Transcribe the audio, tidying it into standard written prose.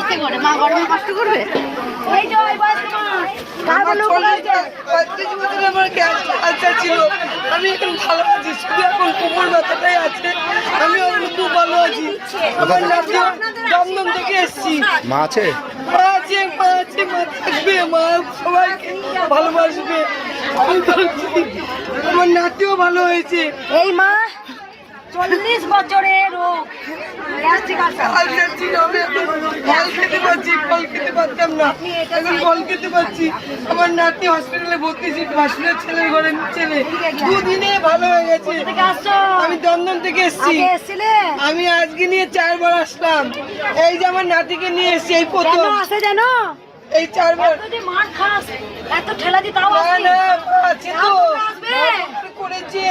কষ্টে করে, মা গরমে কষ্ট করবে। এই যে ওই বয়স্ক মা, আমার ক্যান্সার ছিল, আমি এখন ভালো আছি, শুধু এখন কোমর ব্যথাটাই আছে। আমি এখন খুব ভালো আছি। আমার নাতি দমদম থেকে এসেছি। মা আছে? মা আছে, মা আছে, মা থাকবে, মা সবাইকে ভালোবাসবে। আমি বলছি, আমার নাতিও ভালো হয়েছে। এই মা 40 বছরের রোগ, গ্যাস্ট্রিক আলসার। আলসার ছিল, আমি এখন ফল খেতে পারছি, ফল খেতে পারতাম না, এখন ফল খেতে পারছি। আমার নাতি হসপিটালে ভর্তি ছিল, ভাসুরের ছেলের ঘরে ছেলে, 2 দিনে ভালো হয়ে গেছে। থেকে আসছো? আমি দমদম থেকে এসেছি। আগে এসেছিলে? আমি আজকে নিয়ে 4 বার আসলাম। এই যে আমার নাতিকে নিয়ে এসেছি, এই প্রথম। কেন আসে জানো? এই 4 বার। এত যে মার খাস, এত ঠেলা দি তাও না আসবি। না, আছে তো, আসবে। করেছে।